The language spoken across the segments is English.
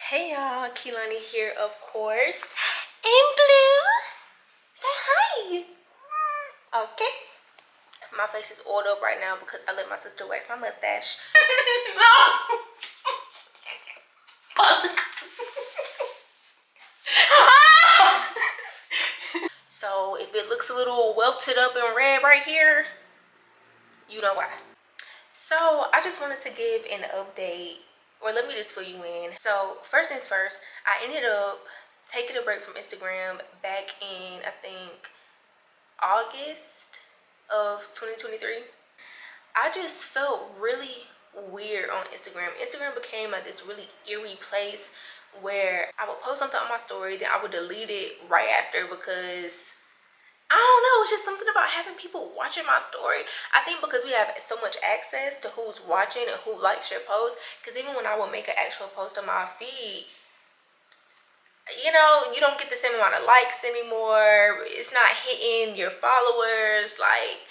Hey y'all, Thekilonilee here, of course. And Blue, say hi. Okay. My face is oiled up right now because I let my sister wax my mustache. So if it looks a little welted up and red right here, you know why. So I just wanted to give an update, or let me just fill you in. So first things first, I ended up taking a break from Instagram back in, I think, August of 2023. I just felt really weird on Instagram. Instagram became like this really eerie place where I would post something on my story, then I would delete it right after because I don't know, it's just something about having people watching my story. I think because we have so much access to who's watching and who likes your post, because even when I would make an actual post on my feed, you know, you don't get the same amount of likes anymore. It's not hitting your followers. Like,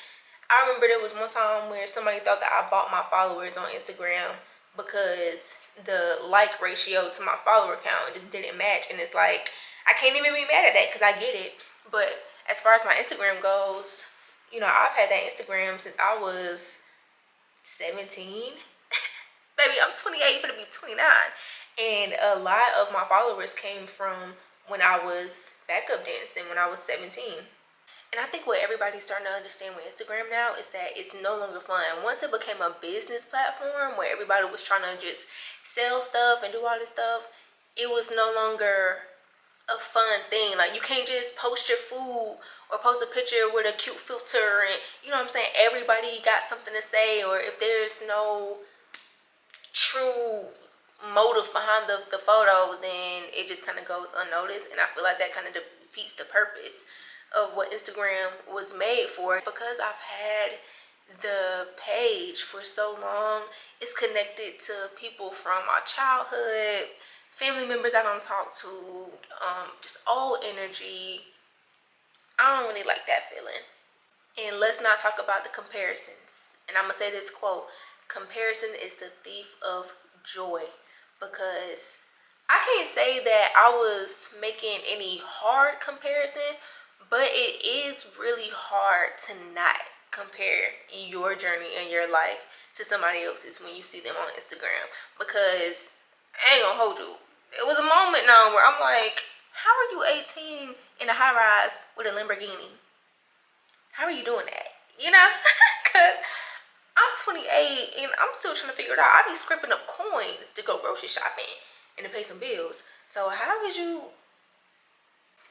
I remember there was one time where somebody thought that I bought my followers on Instagram because the like ratio to my follower count just didn't match. And it's like, I can't even be mad at that because I get it. But as far as my Instagram goes, you know, I've had that Instagram since I was 17. Baby, I'm 28, gonna be 29. And a lot of my followers came from when I was backup dancing when I was 17. And I think what everybody's starting to understand with Instagram now is that it's no longer fun. Once it became a business platform where everybody was trying to just sell stuff and do all this stuff, it was no longer a fun thing. Like, you can't just post your food or post a picture with a cute filter and, you know what I'm saying, everybody got something to say. Or if there's no true motive behind the photo, then it just kind of goes unnoticed. And I feel like that kind of defeats the purpose of what Instagram was made for. Because I've had the page for so long, it's connected to people from my childhood, family members I don't talk to, just old energy. I don't really like that feeling. And let's not talk about the comparisons. And I'm gonna say this quote: comparison is the thief of joy. Because I can't say that I was making any hard comparisons, but it is really hard to not compare your journey and your life to somebody else's when you see them on Instagram. Because I ain't gonna hold you, it was a moment now where I'm like, how are you 18 in a high rise with a Lamborghini? How are you doing that? You know? Because I'm 28 and I'm still trying to figure it out. I be scraping up coins to go grocery shopping and to pay some bills. So how is you?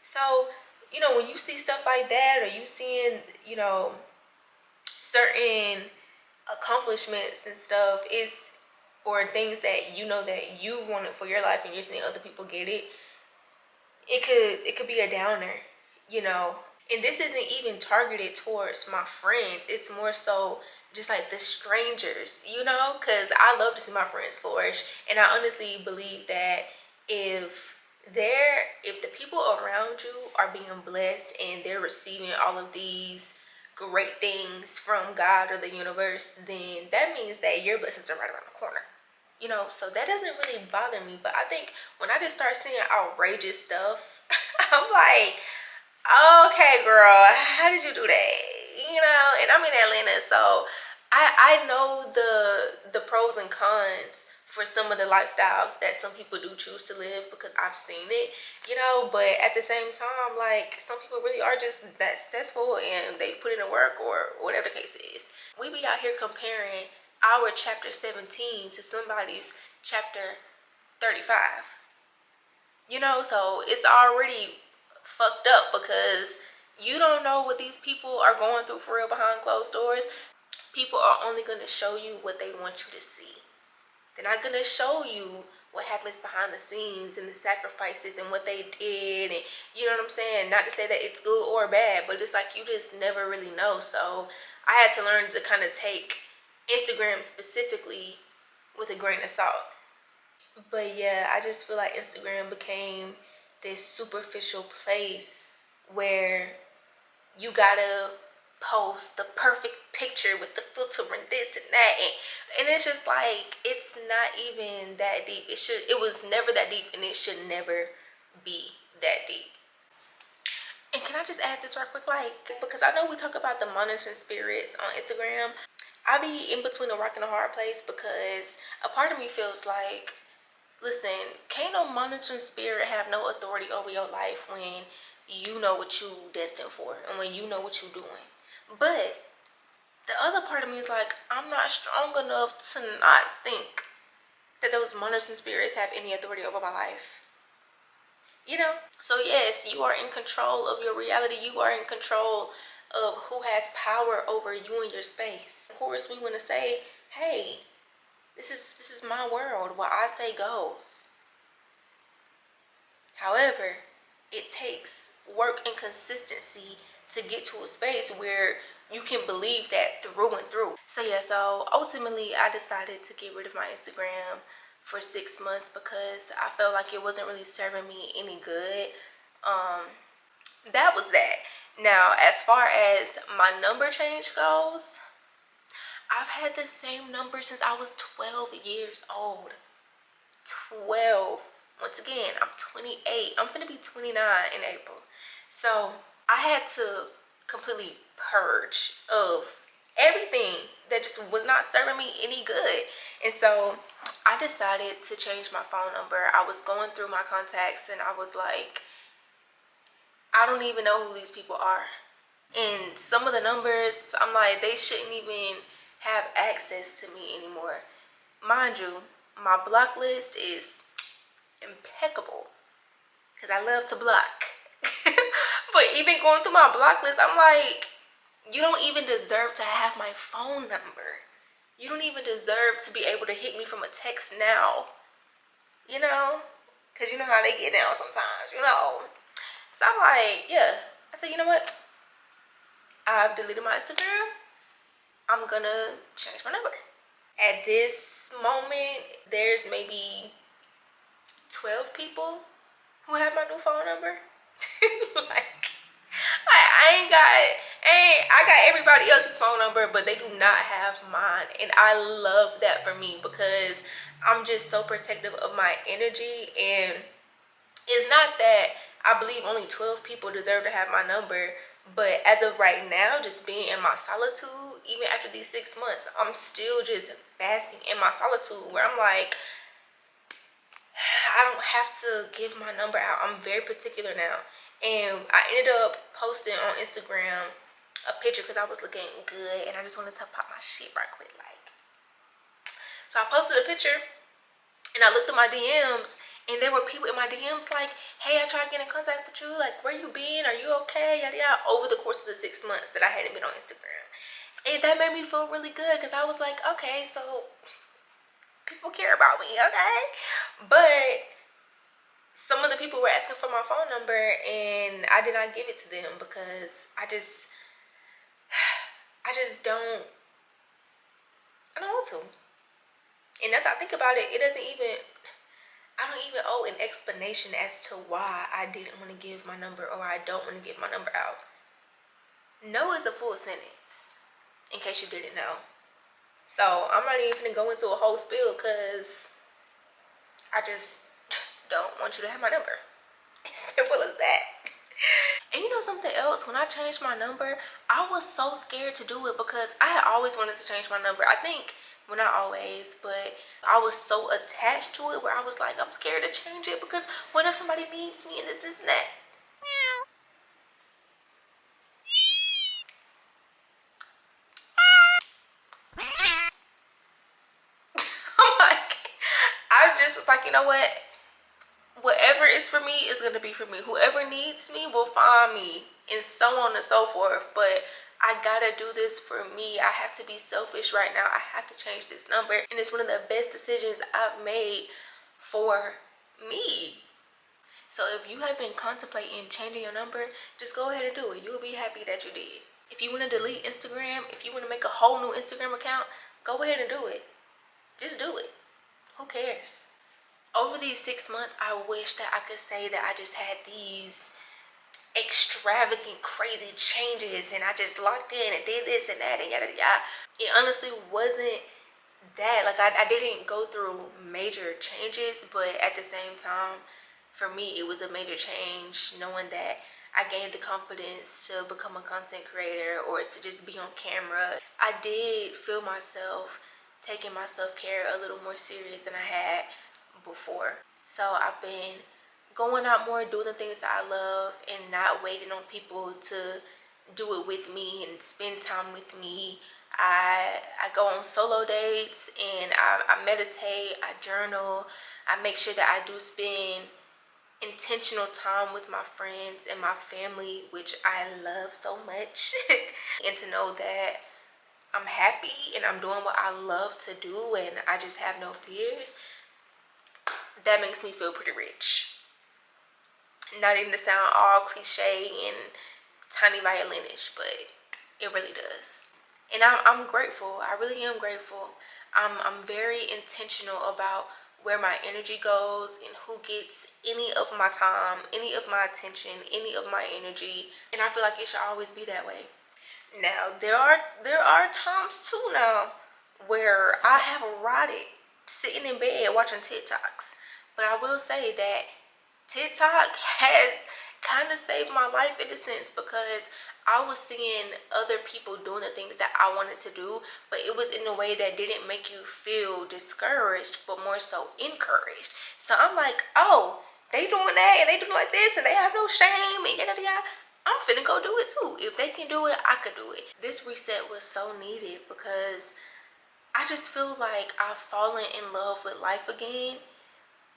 So, you know, when you see stuff like that, or you seeing, you know, certain accomplishments and stuff, is or things that you know that you wanted for your life and you're seeing other people get it, it could be a downer, you know. And this isn't even targeted towards my friends. It's more so just like the strangers, you know, because I love to see my friends flourish. And I honestly believe that if the people around you are being blessed and they're receiving all of these great things from God or the universe, then that means that your blessings are right around the corner. You know, so that doesn't really bother me. But I think when I just start seeing outrageous stuff, I'm like, okay, girl, how did you do that? You know, and I'm in Atlanta, so I know the pros and cons for some of the lifestyles that some people do choose to live, because I've seen it, you know. But at the same time, like, some people really are just that successful and they put in the work or whatever the case is. We be out here comparing our chapter 17 to somebody's chapter 35. You know, so it's already fucked up because you don't know what these people are going through for real behind closed doors. People are only going to show you what they want you to see. They're not going to show you what happens behind the scenes and the sacrifices and what they did. And you know what I'm saying? Not to say that it's good or bad, but it's like you just never really know. So I had to learn to kind of take Instagram specifically with a grain of salt. But yeah, I just feel like Instagram became this superficial place where you gotta post the perfect picture with the filter and this and that, and it's just like, it's not even that deep. It was never that deep, and it should never be that deep. And can I just add this right quick, like, because I know we talk about the monitoring spirits on Instagram, I be in between a rock and a hard place, because a part of me feels like, listen, can't no monitoring spirit have no authority over your life when you know what you destined for and when you know what you're doing. But the other part of me is like, I'm not strong enough to not think that those monitoring spirits have any authority over my life. You know? So yes, you are in control of your reality. You are in control of who has power over you and your space. Of course, we want to say, hey, this is my world. What I say goes. However, it takes work and consistency to get to a space where you can believe that through and through. So yeah, so ultimately I decided to get rid of my Instagram for 6 months because I felt like it wasn't really serving me any good. That was that. Now, as far as my number change goes, I've had the same number since I was 12 years old. 12. Once again, I'm 28. I'm finna be 29 in April. So I had to completely purge of everything that just was not serving me any good. And so I decided to change my phone number. I was going through my contacts and I was like, I don't even know who these people are. And some of the numbers, I'm like, they shouldn't even have access to me anymore. Mind you, my block list is impeccable because I love to block. But even going through my block list, I'm like, you don't even deserve to have my phone number. You don't even deserve to be able to hit me from a text now. You know? Because you know how they get down sometimes, you know? So I'm like, yeah. I said, you know what? I've deleted my Instagram. I'm gonna change my number. At this moment, there's maybe 12 people who have my new phone number. Like, I got everybody else's phone number, but they do not have mine. And I love that for me because I'm just so protective of my energy. And it's not that I believe only 12 people deserve to have my number, but as of right now, just being in my solitude, even after these 6 months, I'm still just basking in my solitude where I'm like, I don't have to give my number out. I'm very particular now. And I ended up posting on Instagram a picture because I was looking good and I just wanted to pop my shit right quick. Like, so I posted a picture and I looked at my DMs and there were people in my DMs like, hey, I tried to get in contact with you. Like, where you been? Are you okay? Yada yada. Over the course of the 6 months that I hadn't been on Instagram. And that made me feel really good because I was like, okay, so people care about me, okay? But some of the people were asking for my phone number and I did not give it to them because I don't want to. And if I think about it, I don't even owe an explanation as to why I didn't want to give my number or I don't want to give my number out. No is a full sentence, in case you didn't know. So I'm not even gonna go into a whole spiel because I just don't want you to have my number. As simple as that. And you know something else? When I changed my number, I was so scared to do it because I had always wanted to change my number. I think, well, not always, but I was so attached to it where I was like, I'm scared to change it because what if somebody needs me and this and that? I'm like, I just was like, you know what? Whatever is for me is gonna be for me. Whoever needs me will find me, and so on and so forth. But I gotta do this for me. I have to be selfish right now. I have to change this number, and it's one of the best decisions I've made for me. So if you have been contemplating changing your number, just go ahead and do it. You'll be happy that you did. If you want to delete Instagram, if you want to make a whole new Instagram account, go ahead and do it. Just do it. Who cares? Over these 6 months, I wish that I could say that I just had these extravagant, crazy changes, and I just locked in and did this and that and yada yada. It honestly wasn't that. Like I didn't go through major changes, but at the same time, for me, it was a major change knowing that I gained the confidence to become a content creator or to just be on camera. I did feel myself taking my self-care a little more serious than I had before. So I've been going out more, doing the things that I love, and not waiting on people to do it with me and spend time with me. I go on solo dates, and I meditate, I journal. I make sure that I do spend intentional time with my friends and my family, which I love so much. And to know that I'm happy and I'm doing what I love to do and I just have no fears, that makes me feel pretty rich. Not even to sound all cliche and tiny violinish, but it really does. And I'm grateful. I really am grateful. I'm very intentional about where my energy goes and who gets any of my time, any of my attention, any of my energy. And I feel like it should always be that way. Now, there are times too now where I have rotted sitting in bed watching TikToks. But I will say that TikTok has kind of saved my life in a sense, because I was seeing other people doing the things that I wanted to do, but it was in a way that didn't make you feel discouraged, but more so encouraged. So I'm like, oh, they doing that and they do like this and they have no shame and yada yada. I'm finna go do it too. If they can do it, I could do it. This reset was so needed because I just feel like I've fallen in love with life again,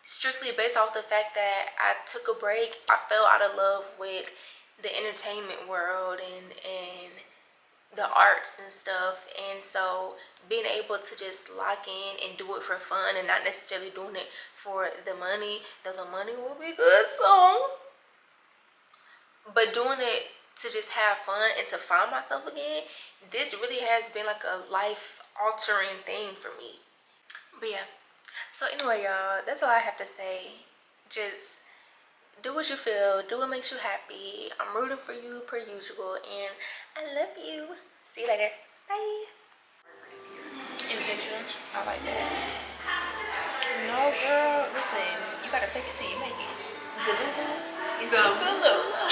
strictly based off the fact that I took a break. I fell out of love with the entertainment world and the arts and stuff, and so being able to just lock in and do it for fun and not necessarily doing it for the money, though the money will be good soon, but doing it to just have fun and to find myself again, this really has been like a life altering thing for me. But yeah, so anyway, y'all, that's all I have to say. Just do what you feel, do what makes you happy. I'm rooting for you per usual, and I love you. See you later. Bye. Intentional. I like that. No, girl, listen, you gotta fake it till you make it. Delulu is Delulu.